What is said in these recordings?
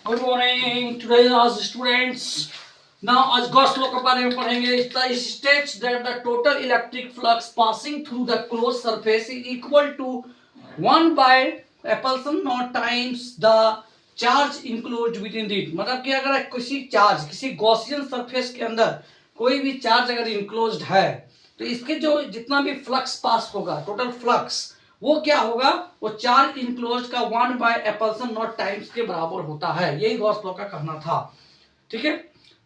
Good morning today आज students now आज Gauss law के बारे में पढ़ेंगे। It states that the total electric flux passing through the close surface is equal to 1 by epsilon not times the charge enclosed within इट। मतलब कि अगर किसी गॉसियन सरफेस के अंदर कोई भी चार्ज अगर इंक्लोज्ड है तो इसके जो जितना भी फ्लक्स पास होगा, टोटल फ्लक्स, वो क्या होगा, वो चार्ज इंक्लोज का 1 बाय एप्सिलॉन नॉट टाइम्स के बराबर होता है। यही गॉस लॉ का कहना था। ठीक है,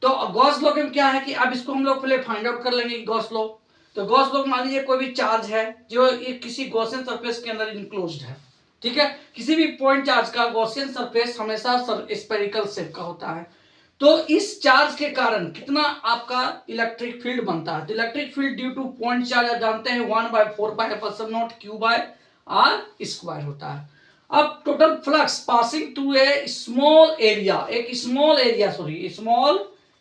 तो गॉस लॉ में क्या है कि अब इसको हम लोग पहले फाइंड आउट कर लेंगे गॉस लॉ। तो गॉस लॉ मान लीजिए कोई भी चार्ज है जो एक किसी गॉसियन सरफेस के अंदर इंक्लोज्ड है। ठीक है, किसी भी पॉइंट चार्ज का गॉसियन सरफेस हमेशा स्फेरिकल शेप का होता है। तो इस चार्ज के कारण कितना आपका इलेक्ट्रिक फील्ड बनता है। तो electric field due to point charge जानते हैं 1/4 pi epsilon not q by r square होता है। अब total flux passing through a small area, एक स्मॉल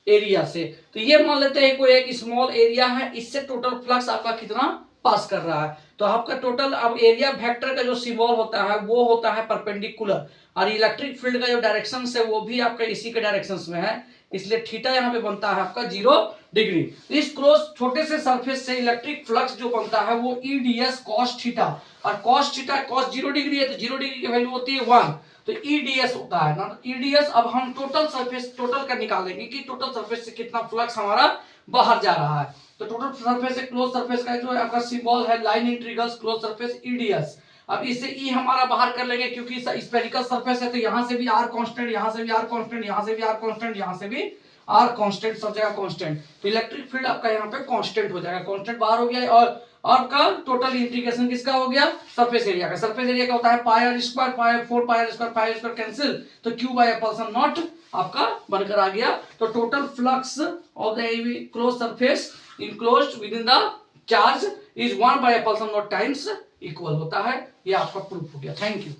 एरिया से, तो ये मान लेते हैं कोई एक स्मॉल एरिया है, इससे टोटल फ्लक्स आपका कितना पास कर रहा है। तो आपका टोटल अब एरिया वेक्टर का जो सिंबल होता है वो होता है परपेंडिकुलर, और इलेक्ट्रिक फील्ड का जो डायरेक्शन है वो भी आपका इसी के डायरेक्शन में है, इसलिए थीटा यहाँ पे बनता है आपका 0 डिग्री। इस क्लोज छोटे से सरफेस से इलेक्ट्रिक फ्लक्स जो बनता है वो ईडीएस कॉस थीटा, और कॉस थीटा कॉस 0 डिग्री है तो 0 डिग्री की वैल्यू होती है 1, तो ईडीएस होता है ना। तो ईडीएस अब हम टोटल का निकालेंगे कि टोटल सरफेस से कितना फ्लक्स हमारा बाहर जा रहा है। तो टोटल सरफेस से क्लोज सरफेस का जो आपका सिंबल है line integrals close surface EDS. अब इससे ई हमारा बाहर कर लेंगे क्योंकि स्फेरिकल सरफेस है, तो यहां से भी आर कांस्टेंट, यहां से भी आर कांस्टेंट, यहां से भी आर कांस्टेंट, यहां से भी आर कांस्टेंट, सब जगह कांस्टेंट। तो इलेक्ट्रिक फील्ड आपका यहाँ पे कांस्टेंट हो जाएगा, कांस्टेंट बाहर हो गया। और आपका टोटल इंटीग्रेशन किसका हो गया, सरफेस एरिया का। सरफेस एरिया का होता है pi r square, pi 4 pi r square, pi square cancel, तो क्यू बाय एप्सिलॉन नॉट आपका बनकर आ गया। तो total flux of the close surface enclosed within the charge is 1 by epsilon not times equal होता है। ये आपका प्रूफ हो गया। Thank you.